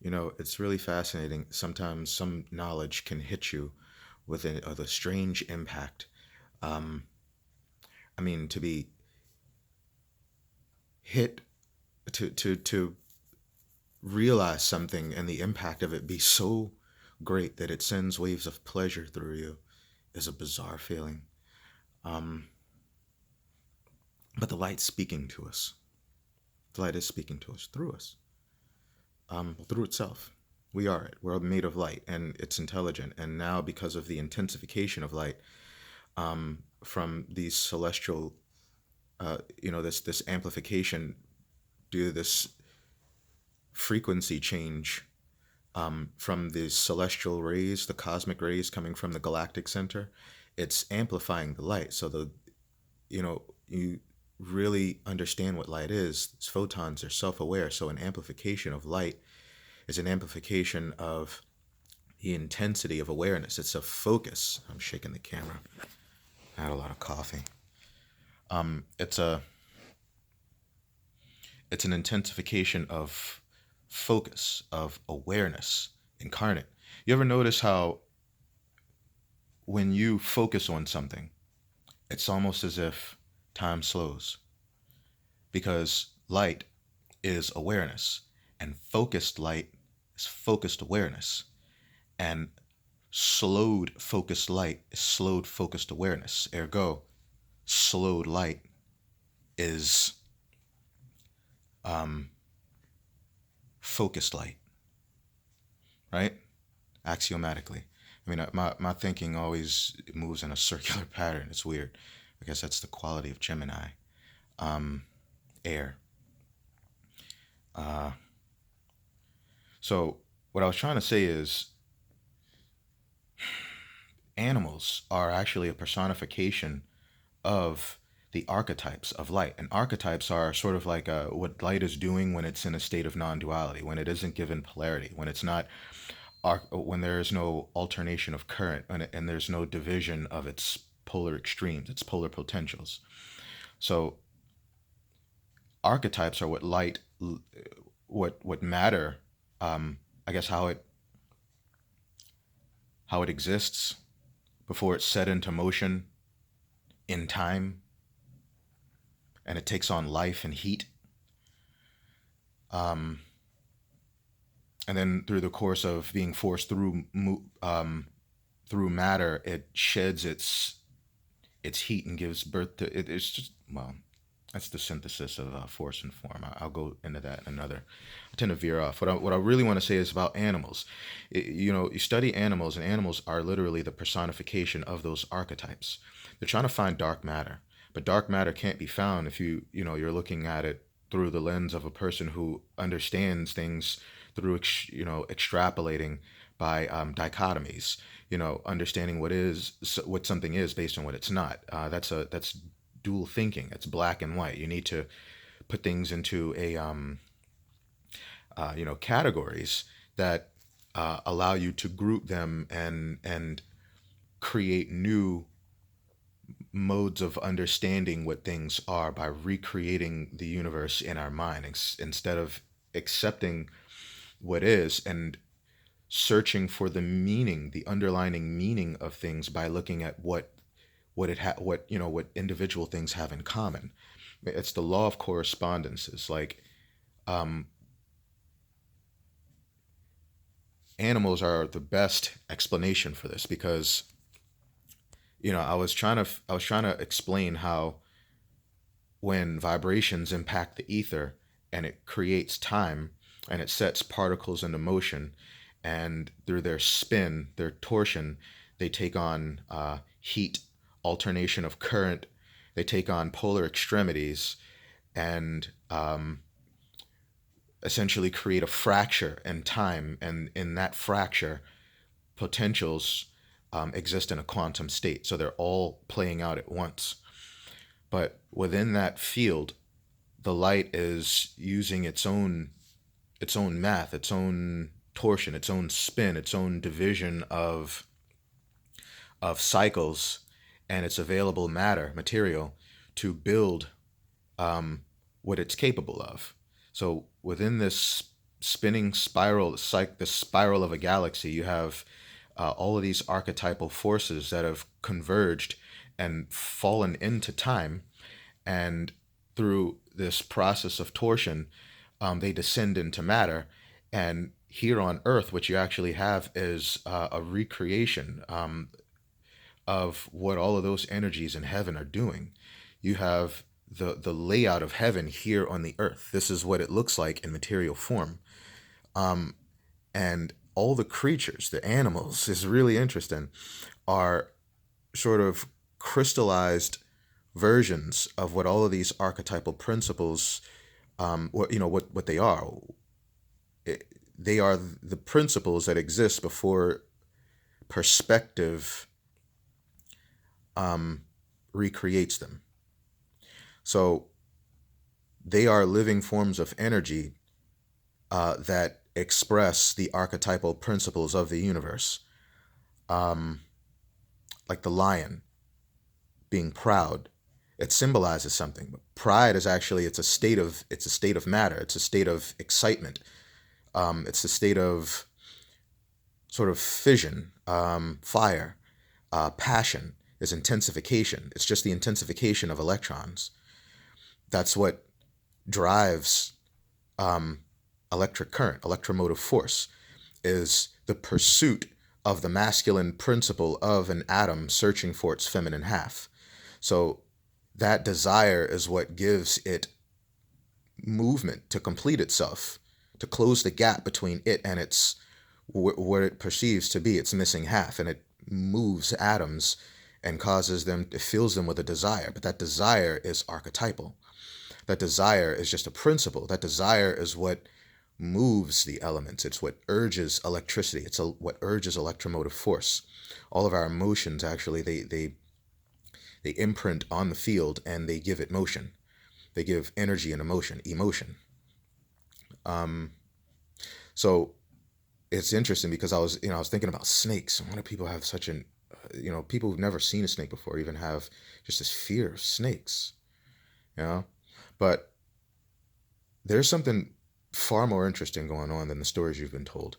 It's really fascinating. Sometimes some knowledge can hit you with a strange impact. Um, I mean, to be hit, to realize something and the impact of it be so great that it sends waves of pleasure through you is a bizarre feeling. Um, but the light's speaking to us. The light is speaking to us through us, through itself. We are it. We're made of light, and it's intelligent. And now, because of the intensification of light, from these celestial, this amplification due to this frequency change, from the celestial rays, the cosmic rays coming from the galactic center, it's amplifying the light. So you really understand what light is. Photons are self-aware. So an amplification of light is an amplification of the intensity of awareness. It's a focus. I'm shaking the camera. I had a lot of coffee. It's an intensification of focus, of awareness, incarnate. You ever notice how when you focus on something, it's almost as if time slows, because light is awareness, and focused light is focused awareness, and slowed focused light is slowed focused awareness. Ergo, slowed light is focused light, right? Axiomatically. I mean, my thinking always moves in a circular pattern. It's weird. I guess that's the quality of Gemini. Air. So what I was trying to say is animals are actually a personification of the archetypes of light. And archetypes are sort of like what light is doing when it's in a state of non-duality, when it isn't given polarity, when it's not, when there is no alternation of current, and there's no division of its polar extremes, its polar potentials. So archetypes are what light, what matter, I guess how it exists before it's set into motion in time, and it takes on life and heat. And then through the course of being forced through matter, it sheds its heat and gives birth to it. It's just, well, that's the synthesis of force and form. I'll go into that in another. I tend to veer off. What I really want to say is about animals. You study animals, and animals are literally the personification of those archetypes. They're trying to find dark matter, but dark matter can't be found if you're looking at it through the lens of a person who understands things through extrapolating by dichotomies. Understanding what something is based on what it's not. That's dual thinking. It's black and white. You need to put things into a categories that allow you to group them and create new modes of understanding what things are by recreating the universe in our mind, instead of accepting what is and searching for the meaning, the underlying meaning of things by looking at what individual things have in common. It's the law of correspondences. Like, animals are the best explanation for this, because I was trying to explain how when vibrations impact the ether and it creates time and it sets particles into motion, and through their spin, their torsion, they take on heat, alternation of current, they take on polar extremities, and essentially create a fracture in time. And in that fracture, potentials exist in a quantum state. So they're all playing out at once. But within that field, the light is using its own math, its own torsion, its own spin, its own division of cycles, and its available material to build what it's capable of. So within this spinning spiral, the spiral of a galaxy. You have all of these archetypal forces that have converged and fallen into time, and through this process of torsion, they descend into matter. And here on Earth, what you actually have is a recreation of what all of those energies in heaven are doing. You have the layout of heaven here on the Earth. This is what it looks like in material form. And all the creatures, the animals, is really interesting, are sort of crystallized versions of what all of these archetypal principles, what they are. They are the principles that exist before perspective recreates them. So they are living forms of energy that express the archetypal principles of the universe. Like the lion being proud, it symbolizes something. But pride is actually it's a state of matter. It's a state of excitement. It's a state of sort of fission, fire, passion is intensification. It's just the intensification of electrons. That's what drives electric current, electromotive force, is the pursuit of the masculine principle of an atom searching for its feminine half. So that desire is what gives it movement to complete itself, to close the gap between it and its what it perceives to be its missing half, and it moves atoms and causes them, it fills them with a desire. But that desire is archetypal. That desire is just a principle. That desire is what moves the elements. It's what urges electricity. It's what urges electromotive force. All of our emotions, actually, they imprint on the field and they give it motion. They give energy and emotion. So it's interesting because I was thinking about snakes. Why do people have such an, people who've never seen a snake before even have just this fear of snakes, you know? But there's something far more interesting going on than the stories you've been told.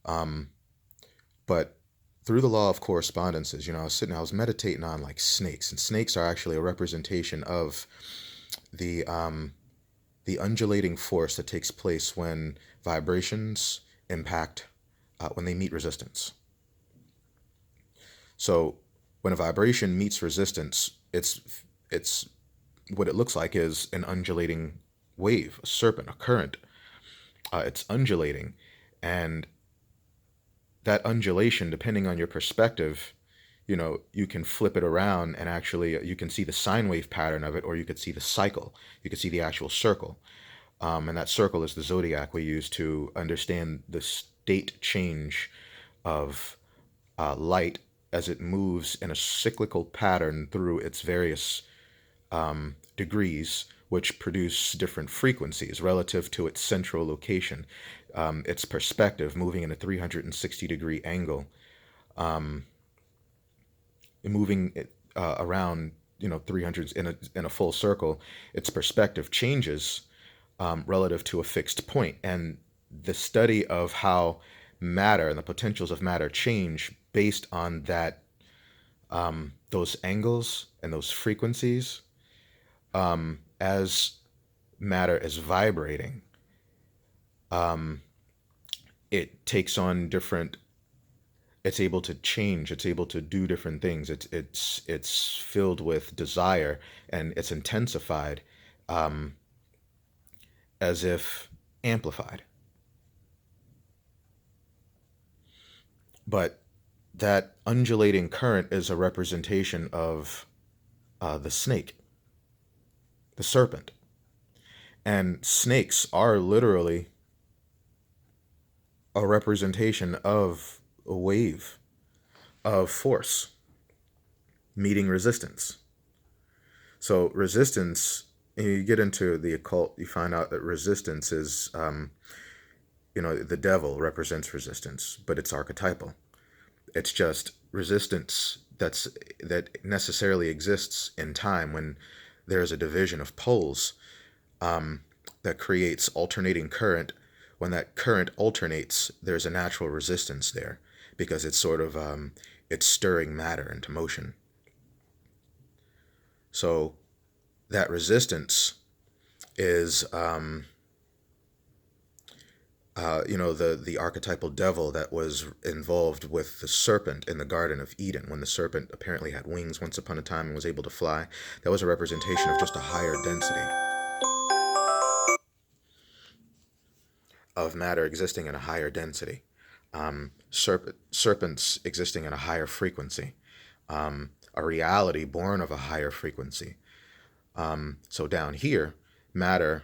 But through the law of correspondences, I was meditating on like snakes, and snakes are actually a representation of the undulating force that takes place when vibrations impact, when they meet resistance. So when a vibration meets resistance, it's what it looks like is an undulating wave, a serpent, a current. It's undulating, and that undulation, depending on your perspective, you can flip it around and actually you can see the sine wave pattern of it, or you could see the cycle. You could see the actual circle. And that circle is the zodiac we use to understand the state change of light as it moves in a cyclical pattern through its various degrees, which produce different frequencies relative to its central location, its perspective moving in a 360-degree angle, moving around 300 in a full circle. Its perspective changes relative to a fixed point, and the study of how matter and the potentials of matter change based on that, those angles and those frequencies, as matter is vibrating, it takes on different. It's able to change. It's able to do different things. It's filled with desire, and it's intensified, as if amplified. But that undulating current is a representation of the snake, the serpent. And snakes are literally a representation of a wave of force meeting resistance. So resistance, you get into the occult, you find out that resistance is, the devil represents resistance, but it's archetypal. It's just resistance that necessarily exists in time when there's a division of poles, that creates alternating current, when that current alternates, there's a natural resistance there because it's sort of it's stirring matter into motion. So that resistance is the archetypal devil that was involved with the serpent in the Garden of Eden, when the serpent apparently had wings once upon a time and was able to fly. That was a representation of just a higher density of matter existing in a higher density. Serpents existing in a higher frequency, a reality born of a higher frequency. So down here, matter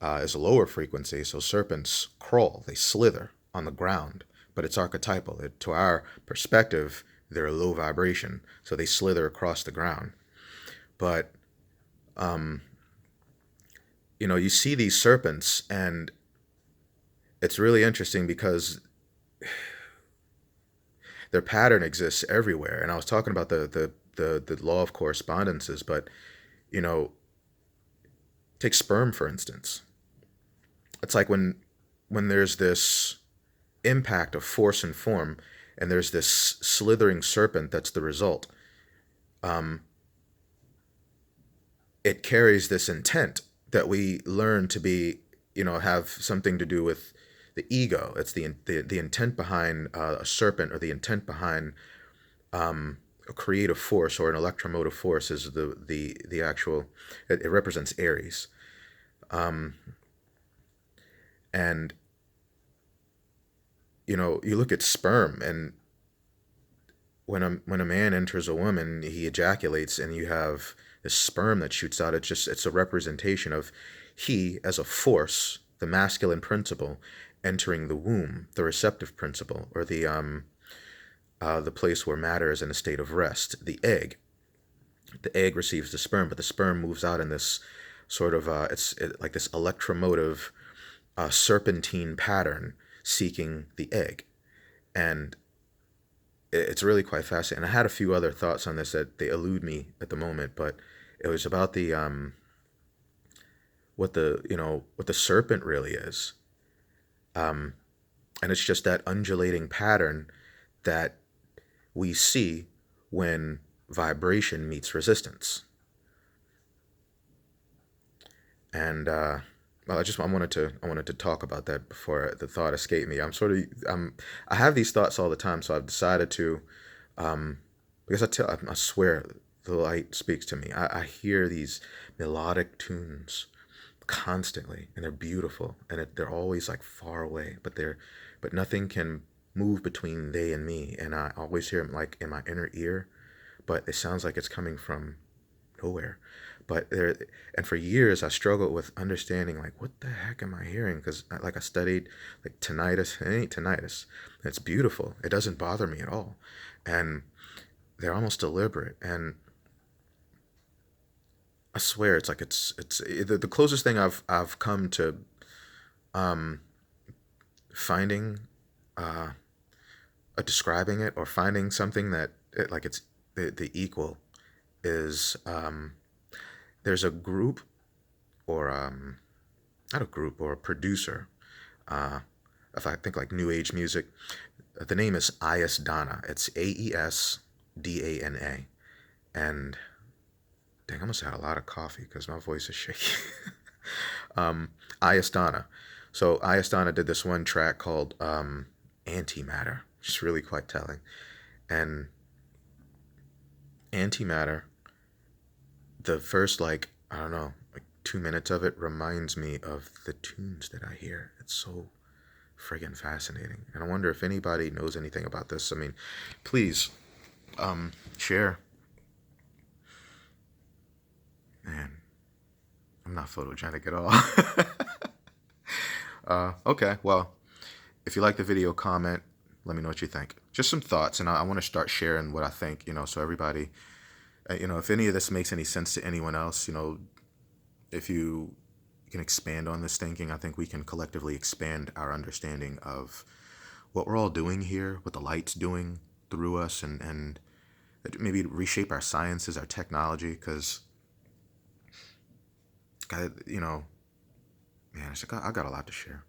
is a lower frequency, so serpents crawl, they slither on the ground, but it's archetypal. To our perspective, they're a low vibration, so they slither across the ground. But, you see these serpents, and it's really interesting because their pattern exists everywhere. And I was talking about the law of correspondences, but, take sperm, for instance. It's like when there's this impact of force and form, and there's this slithering serpent that's the result. It carries this intent that we learn to be, have something to do with the ego. It's the intent behind a serpent, or the intent behind a creative force or an electromotive force is the actual. It represents Aries. And you look at sperm, and when a man enters a woman, he ejaculates, and you have this sperm that shoots out. It's a representation of he as a force, the masculine principle, entering the womb, the receptive principle, or the place where matter is in a state of rest. The egg receives the sperm, but the sperm moves out in this sort of like this electromotive serpentine pattern seeking the egg. And it's really quite fascinating. And I had a few other thoughts on this that they elude me at the moment, but it was about the what the serpent really is. And it's just that undulating pattern that we see when vibration meets resistance. And well, I wanted to talk about that before the thought escaped me. I have these thoughts all the time, so I've decided to, because I swear the light speaks to me. I hear these melodic tunes constantly, and they're beautiful, and they're always like far away, but nothing can move between they and me, and I always hear them like in my inner ear, but it sounds like it's coming from nowhere. But and for years I struggled with understanding, like, what the heck am I hearing? Because I studied like tinnitus. It ain't tinnitus. It's beautiful. It doesn't bother me at all, and they're almost deliberate. And I swear, it's like it's the closest thing I've come to finding describing it, or finding something that it's the equal is there's a group, or not a group, or a producer, if I think like new age music. The name is Dana. It's AESDANA. And dang, I must have had a lot of coffee because my voice is shaky. Dana. So Dana did this one track called Antimatter. It's really quite telling. And Antimatter, the first, like, I don't know, like 2 minutes of it reminds me of the tunes that I hear. It's so friggin' fascinating. And I wonder if anybody knows anything about this. I mean, please share. Man, I'm not photogenic at all. Okay, well, if you like the video, comment. Let me know what you think. Just some thoughts, and I want to start sharing what I think, so everybody, if any of this makes any sense to anyone else, if you can expand on this thinking, I think we can collectively expand our understanding of what we're all doing here, what the light's doing through us, and maybe reshape our sciences, our technology, because, man, I got a lot to share.